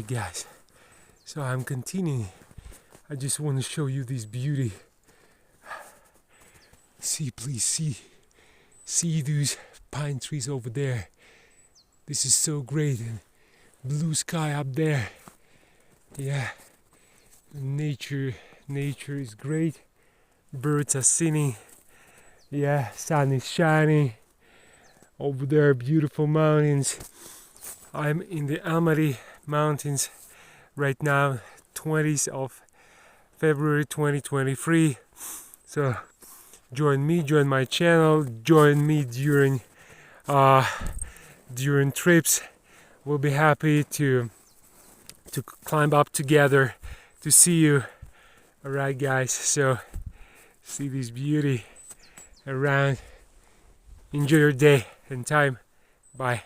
Alright guys, so I'm continuing. I just want to show you this beauty. See, please see those pine trees over there. This is so great, and blue sky up there. Yeah, nature is great. Birds are singing. Yeah, sun is shining. Over there, beautiful mountains. I'm in the Almaty mountains right now, 20th of February 2023. So join my channel, join me during trips. We'll be happy to climb up together to see you. Alright guys, so see this beauty around. Enjoy your day and time. Bye.